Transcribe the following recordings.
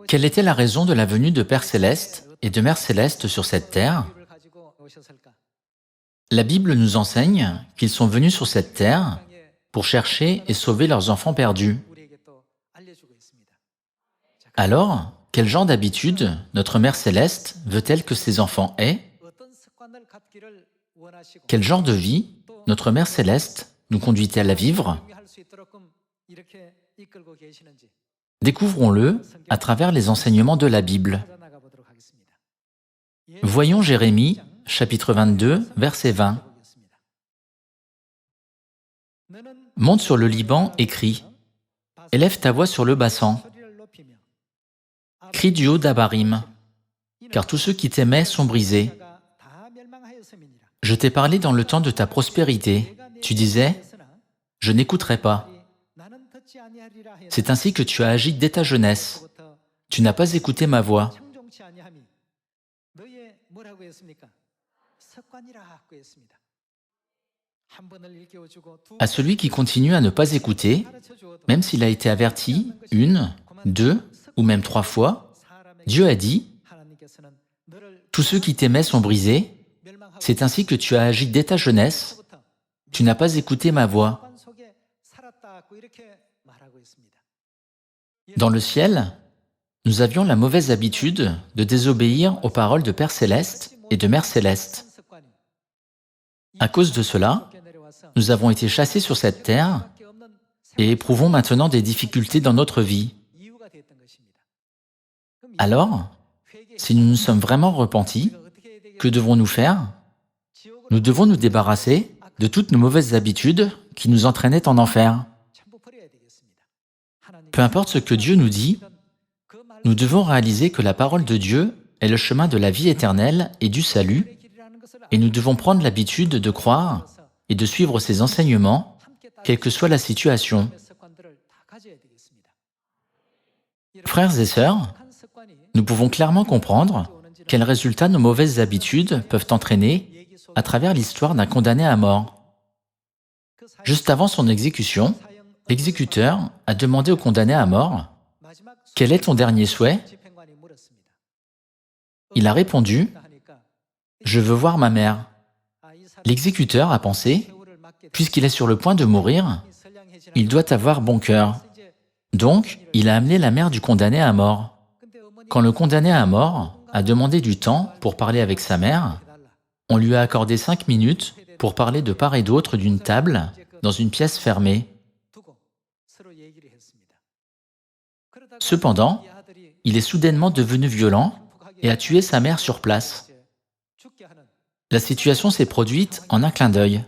Quelle était la raison de la venue de Père Céleste et de Mère Céleste sur cette terre? La Bible nous enseigne qu'ils sont venus sur cette terre pour chercher et sauver leurs enfants perdus. Alors, quel genre d'habitude notre Mère Céleste veut-elle que ses enfants aient? Quel genre de vie notre Mère Céleste nous conduit-elle à vivre? Découvrons-le à travers les enseignements de la Bible. Voyons Jérémie, chapitre 22, verset 20. Monte sur le Liban et crie. Élève ta voix sur le bassan. Crie du haut d'Abarim, car tous ceux qui t'aimaient sont brisés. Je t'ai parlé dans le temps de ta prospérité. Tu disais, je n'écouterai pas. C'est ainsi que tu as agi dès ta jeunesse. Tu n'as pas écouté ma voix. À celui qui continue à ne pas écouter, même s'il a été averti une, deux ou même 3 fois, Dieu a dit, « Tous ceux qui t'aimaient sont brisés, c'est ainsi que tu as agi dès ta jeunesse, tu n'as pas écouté ma voix. » Dans le ciel, nous avions la mauvaise habitude de désobéir aux paroles de Père Céleste et de Mère Céleste. À cause de cela, nous avons été chassés sur cette terre et éprouvons maintenant des difficultés dans notre vie. Alors, si nous nous sommes vraiment repentis, que devons-nous faire? Nous devons nous débarrasser de toutes nos mauvaises habitudes qui nous entraînaient en enfer. Peu importe ce que Dieu nous dit, nous devons réaliser que la parole de Dieu est le chemin de la vie éternelle et du salut, et nous devons prendre l'habitude de croire et de suivre ses enseignements, quelle que soit la situation. Frères et sœurs, nous pouvons clairement comprendre quels résultats nos mauvaises habitudes peuvent entraîner à travers l'histoire d'un condamné à mort. Juste avant son exécution, l'exécuteur a demandé au condamné à mort « Quel est ton dernier souhait ?» Il a répondu « Je veux voir ma mère ». L'exécuteur a pensé « Puisqu'il est sur le point de mourir, il doit avoir bon cœur. » Donc, il a amené la mère du condamné à mort. Quand le condamné à mort a demandé du temps pour parler avec sa mère, on lui a accordé 5 minutes pour parler de part et d'autre d'une table dans une pièce fermée. Cependant, il est soudainement devenu violent et a tué sa mère sur place. La situation s'est produite en un clin d'œil.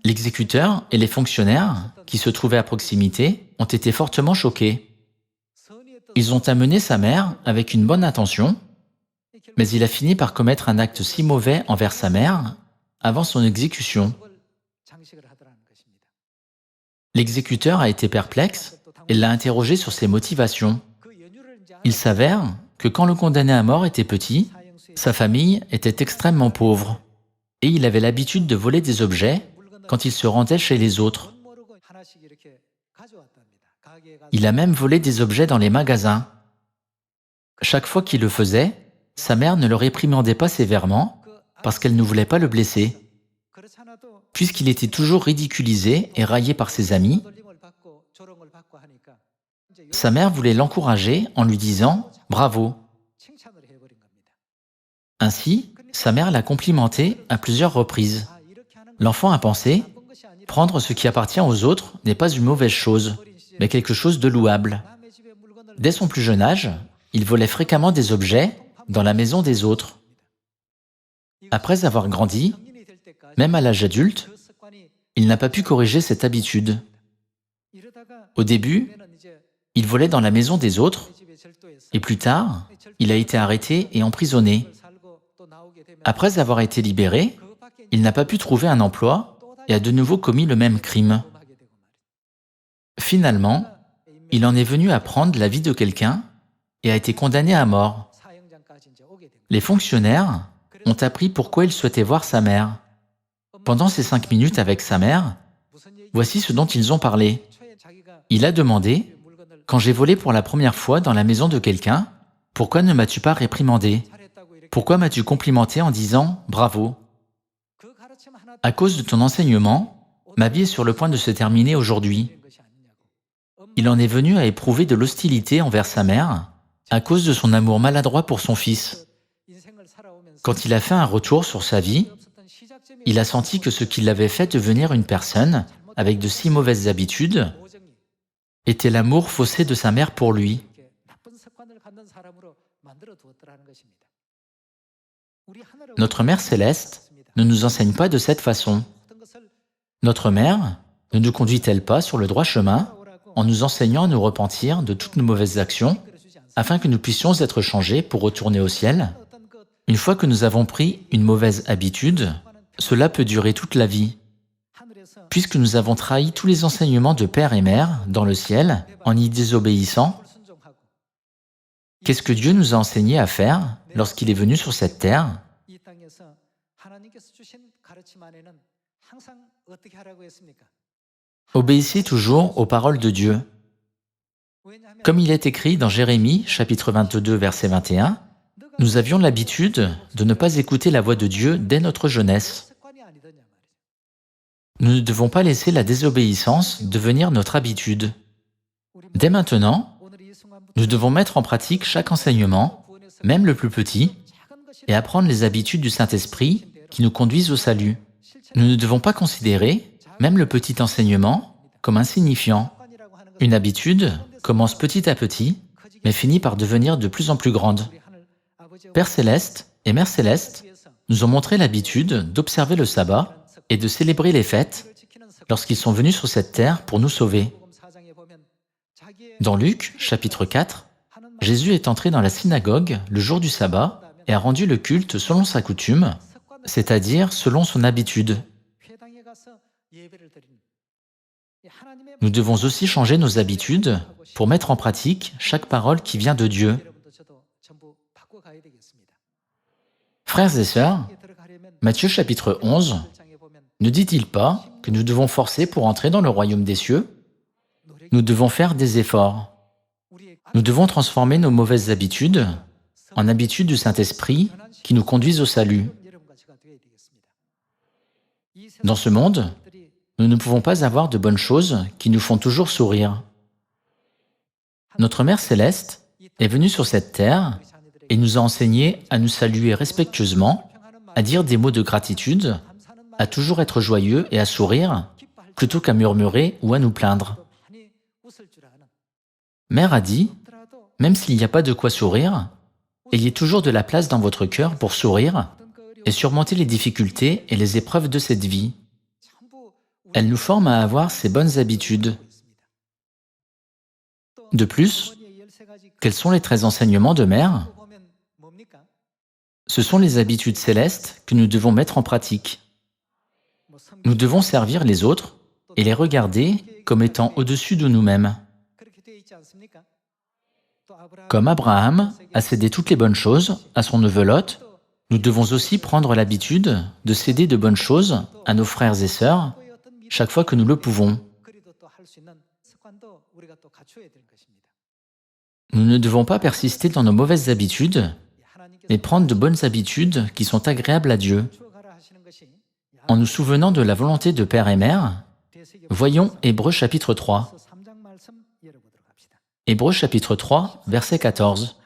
L'exécuteur et les fonctionnaires, qui se trouvaient à proximité, ont été fortement choqués. Ils ont amené sa mère avec une bonne intention, mais il a fini par commettre un acte si mauvais envers sa mère avant son exécution. L'exécuteur a été perplexe et l'a interrogé sur ses motivations. Il s'avère que quand le condamné à mort était petit, sa famille était extrêmement pauvre et il avait l'habitude de voler des objets quand il se rendait chez les autres. Il a même volé des objets dans les magasins. Chaque fois qu'il le faisait, sa mère ne le réprimandait pas sévèrement parce qu'elle ne voulait pas le blesser. Puisqu'il était toujours ridiculisé et raillé par ses amis, sa mère voulait l'encourager en lui disant « Bravo ». Ainsi, sa mère l'a complimenté à plusieurs reprises. L'enfant a pensé « Prendre ce qui appartient aux autres n'est pas une mauvaise chose, mais quelque chose de louable ». Dès son plus jeune âge, il volait fréquemment des objets dans la maison des autres. Après avoir grandi, même à l'âge adulte, il n'a pas pu corriger cette habitude. Au début, il volait dans la maison des autres, et plus tard, il a été arrêté et emprisonné. Après avoir été libéré, il n'a pas pu trouver un emploi et a de nouveau commis le même crime. Finalement, il en est venu à prendre la vie de quelqu'un et a été condamné à mort. Les fonctionnaires ont appris pourquoi il souhaitait voir sa mère. Pendant ces 5 minutes avec sa mère, voici ce dont ils ont parlé. Il a demandé Quand j'ai volé pour la première fois dans la maison de quelqu'un, pourquoi ne m'as-tu pas réprimandé? Pourquoi m'as-tu complimenté en disant « bravo » ? À cause de ton enseignement, ma vie est sur le point de se terminer aujourd'hui. Il en est venu à éprouver de l'hostilité envers sa mère à cause de son amour maladroit pour son fils. Quand il a fait un retour sur sa vie, il a senti que ce qui l'avait fait devenir une personne avec de si mauvaises habitudes était l'amour faussé de sa mère pour lui. Notre Mère Céleste ne nous enseigne pas de cette façon. Notre Mère ne nous conduit-elle pas sur le droit chemin en nous enseignant à nous repentir de toutes nos mauvaises actions afin que nous puissions être changés pour retourner au ciel? Une fois que nous avons pris une mauvaise habitude, cela peut durer toute la vie. Puisque nous avons trahi tous les enseignements de Père et Mère dans le ciel en y désobéissant, qu'est-ce que Dieu nous a enseigné à faire lorsqu'il est venu sur cette terre? Obéissez toujours aux paroles de Dieu. Comme il est écrit dans Jérémie, chapitre 22, verset 21, nous avions l'habitude de ne pas écouter la voix de Dieu dès notre jeunesse. Nous ne devons pas laisser la désobéissance devenir notre habitude. Dès maintenant, nous devons mettre en pratique chaque enseignement, même le plus petit, et apprendre les habitudes du Saint-Esprit qui nous conduisent au salut. Nous ne devons pas considérer, même le petit enseignement, comme insignifiant. Une habitude commence petit à petit, mais finit par devenir de plus en plus grande. Père Céleste et Mère Céleste nous ont montré l'habitude d'observer le sabbat et de célébrer les fêtes lorsqu'ils sont venus sur cette terre pour nous sauver. Dans Luc, chapitre 4, Jésus est entré dans la synagogue le jour du sabbat et a rendu le culte selon sa coutume, c'est-à-dire selon son habitude. Nous devons aussi changer nos habitudes pour mettre en pratique chaque parole qui vient de Dieu. Frères et sœurs, Matthieu chapitre 11 ne dit-il pas que nous devons forcer pour entrer dans le royaume des cieux? Nous devons faire des efforts. Nous devons transformer nos mauvaises habitudes en habitudes du Saint-Esprit qui nous conduisent au salut. Dans ce monde, nous ne pouvons pas avoir de bonnes choses qui nous font toujours sourire. Notre Mère Céleste est venue sur cette terre et nous a enseigné à nous saluer respectueusement, à dire des mots de gratitude, à toujours être joyeux et à sourire, plutôt qu'à murmurer ou à nous plaindre. Mère a dit, même s'il n'y a pas de quoi sourire, ayez toujours de la place dans votre cœur pour sourire et surmonter les difficultés et les épreuves de cette vie. Elle nous forme à avoir ces bonnes habitudes. De plus, quels sont les 13 enseignements de Mère? Ce sont les habitudes célestes que nous devons mettre en pratique. Nous devons servir les autres et les regarder comme étant au-dessus de nous-mêmes. Comme Abraham a cédé toutes les bonnes choses à son neveu Lot, nous devons aussi prendre l'habitude de céder de bonnes choses à nos frères et sœurs chaque fois que nous le pouvons. Nous ne devons pas persister dans nos mauvaises habitudes, mais prendre de bonnes habitudes qui sont agréables à Dieu. En nous souvenant de la volonté de Père et Mère, voyons Hébreux chapitre 3. Hébreux chapitre 3, verset 14.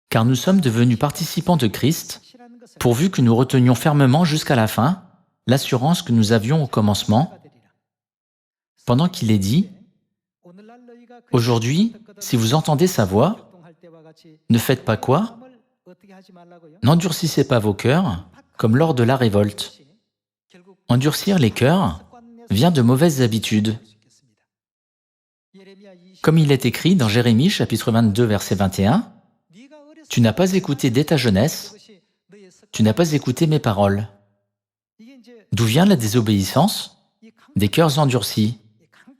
Car nous sommes devenus participants de Christ, pourvu que nous retenions fermement jusqu'à la fin l'assurance que nous avions au commencement, pendant qu'il est dit « Aujourd'hui, si vous entendez sa voix, ne faites pas quoi? N'endurcissez pas vos cœurs, comme lors de la révolte. » Endurcir les cœurs vient de mauvaises habitudes. Comme il est écrit dans Jérémie chapitre 22, verset 21, « Tu n'as pas écouté dès ta jeunesse, tu n'as pas écouté mes paroles. » D'où vient la désobéissance? Des cœurs endurcis.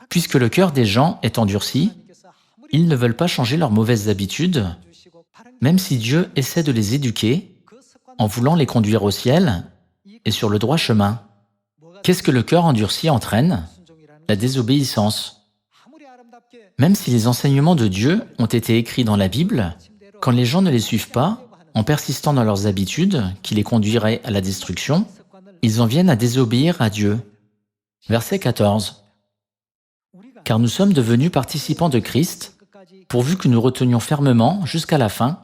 Puisque le cœur des gens est endurci, ils ne veulent pas changer leurs mauvaises habitudes, même si Dieu essaie de les éduquer en voulant les conduire au ciel et sur le droit chemin. Qu'est-ce que le cœur endurci entraîne? la désobéissance. Même si les enseignements de Dieu ont été écrits dans la Bible, quand les gens ne les suivent pas, en persistant dans leurs habitudes qui les conduiraient à la destruction, ils en viennent à désobéir à Dieu. Verset 14. Car nous sommes devenus participants de Christ, pourvu que nous retenions fermement, jusqu'à la fin,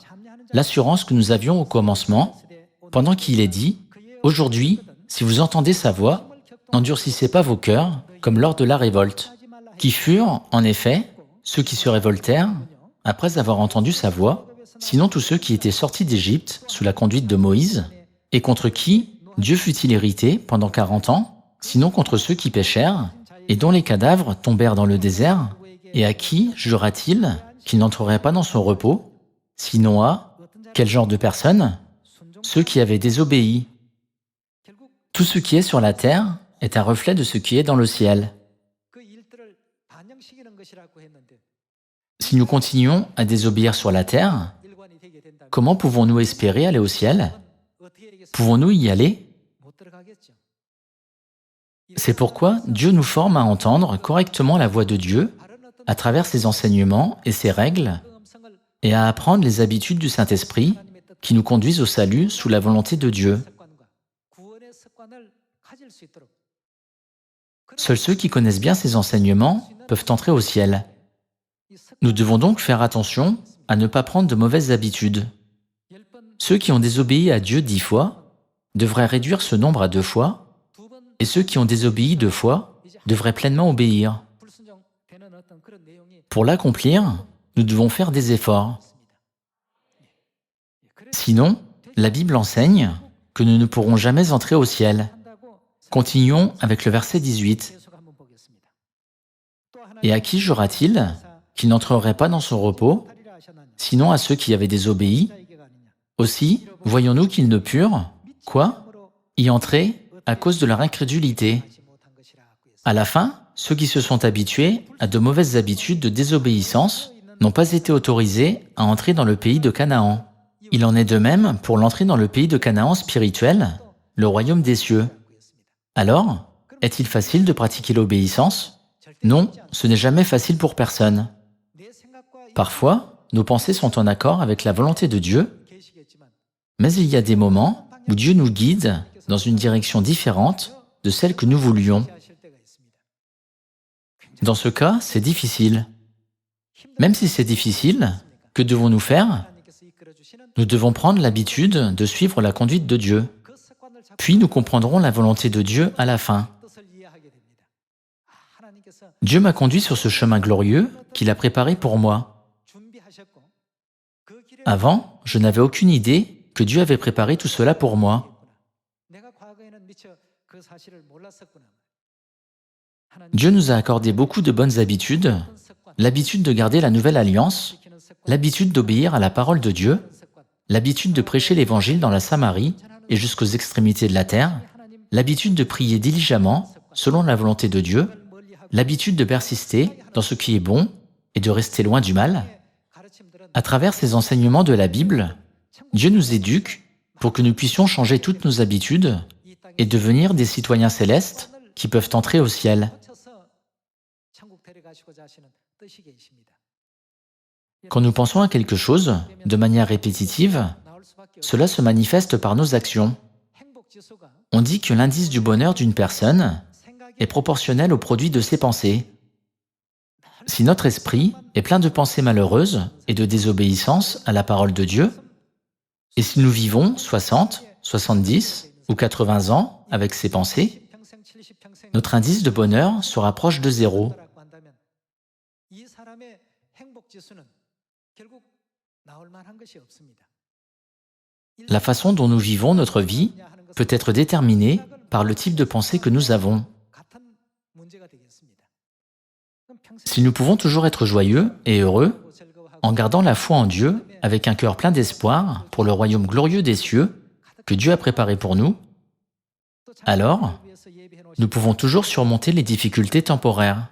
l'assurance que nous avions au commencement, pendant qu'il est dit « Aujourd'hui, si vous entendez sa voix, n'endurcissez pas vos cœurs, comme lors de la révolte. » Qui furent, en effet, ceux qui se révoltèrent, après avoir entendu sa voix, sinon tous ceux qui étaient sortis d'Égypte sous la conduite de Moïse, et contre qui Dieu fut-il irrité pendant 40 ans, sinon contre ceux qui péchèrent, et dont les cadavres tombèrent dans le désert, et à qui jura-t-il qu'il n'entrerait pas dans son repos, sinon à quel genre de personnes? Ceux qui avaient désobéi. Tout ce qui est sur la terre est un reflet de ce qui est dans le ciel. Si nous continuons à désobéir sur la terre, comment pouvons-nous espérer aller au ciel? Pouvons-nous y aller? C'est pourquoi Dieu nous forme à entendre correctement la voix de Dieu à travers ses enseignements et ses règles et à apprendre les habitudes du Saint-Esprit qui nous conduisent au salut sous la volonté de Dieu. Seuls ceux qui connaissent bien ces enseignements peuvent entrer au ciel. Nous devons donc faire attention à ne pas prendre de mauvaises habitudes. Ceux qui ont désobéi à Dieu 10 fois devraient réduire ce nombre à 2 fois, et ceux qui ont désobéi 2 fois devraient pleinement obéir. Pour l'accomplir, nous devons faire des efforts. Sinon, la Bible enseigne que nous ne pourrons jamais entrer au ciel. Continuons avec le verset 18. Et à qui jura-t-il qu'il n'entrerait pas dans son repos, sinon à ceux qui avaient désobéi? Aussi, voyons-nous qu'ils ne purent, quoi? Y entrer à cause de leur incrédulité. À la fin, ceux qui se sont habitués à de mauvaises habitudes de désobéissance n'ont pas été autorisés à entrer dans le pays de Canaan. Il en est de même pour l'entrée dans le pays de Canaan spirituel, le royaume des cieux. Alors, est-il facile de pratiquer l'obéissance? Non, ce n'est jamais facile pour personne. Parfois, nos pensées sont en accord avec la volonté de Dieu, mais il y a des moments où Dieu nous guide dans une direction différente de celle que nous voulions. Dans ce cas, c'est difficile. Même si c'est difficile, que devons-nous faire? Nous devons prendre l'habitude de suivre la conduite de Dieu. Puis nous comprendrons la volonté de Dieu à la fin. Dieu m'a conduit sur ce chemin glorieux qu'il a préparé pour moi. Avant, je n'avais aucune idée que Dieu avait préparé tout cela pour moi. Dieu nous a accordé beaucoup de bonnes habitudes, l'habitude de garder la nouvelle alliance, l'habitude d'obéir à la parole de Dieu, l'habitude de prêcher l'évangile dans la Samarie et jusqu'aux extrémités de la terre, l'habitude de prier diligemment selon la volonté de Dieu, l'habitude de persister dans ce qui est bon et de rester loin du mal. À travers ces enseignements de la Bible, Dieu nous éduque pour que nous puissions changer toutes nos habitudes et devenir des citoyens célestes qui peuvent entrer au ciel. Quand nous pensons à quelque chose de manière répétitive, cela se manifeste par nos actions. On dit que l'indice du bonheur d'une personne est proportionnel au produit de ses pensées. Si notre esprit est plein de pensées malheureuses et de désobéissance à la parole de Dieu, et si nous vivons 60, 70 ou 80 ans avec ces pensées, notre indice de bonheur se rapproche de 0. La façon dont nous vivons notre vie peut être déterminée par le type de pensée que nous avons. Si nous pouvons toujours être joyeux et heureux, en gardant la foi en Dieu, avec un cœur plein d'espoir pour le royaume glorieux des cieux que Dieu a préparé pour nous, alors nous pouvons toujours surmonter les difficultés temporaires.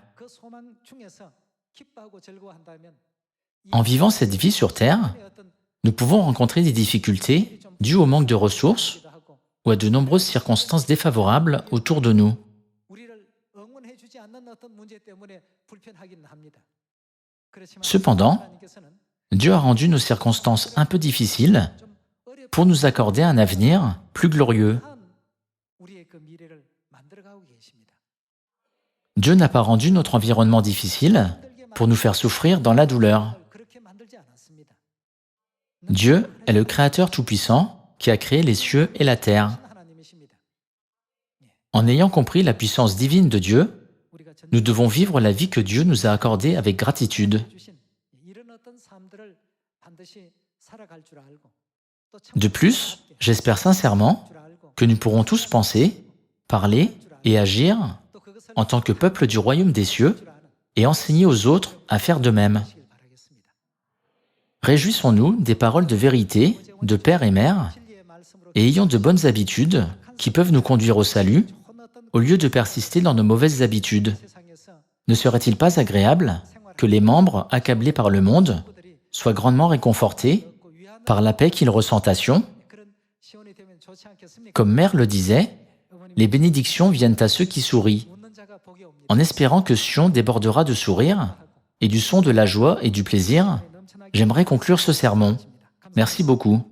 En vivant cette vie sur Terre, nous pouvons rencontrer des difficultés dues au manque de ressources ou à de nombreuses circonstances défavorables autour de nous. Cependant, Dieu a rendu nos circonstances un peu difficiles pour nous accorder un avenir plus glorieux. Dieu n'a pas rendu notre environnement difficile pour nous faire souffrir dans la douleur. Dieu est le Créateur Tout-Puissant qui a créé les cieux et la terre. En ayant compris la puissance divine de Dieu, nous devons vivre la vie que Dieu nous a accordée avec gratitude. De plus, j'espère sincèrement que nous pourrons tous penser, parler et agir en tant que peuple du royaume des cieux et enseigner aux autres à faire de même. Réjouissons-nous des paroles de vérité de Père et Mère et ayons de bonnes habitudes qui peuvent nous conduire au salut au lieu de persister dans nos mauvaises habitudes. Ne serait-il pas agréable que les membres accablés par le monde soient grandement réconfortés par la paix qu'ils ressentent à Sion? Comme Mère le disait, les bénédictions viennent à ceux qui sourient. En espérant que Sion débordera de sourires et du son de la joie et du plaisir, j'aimerais conclure ce sermon. Merci beaucoup.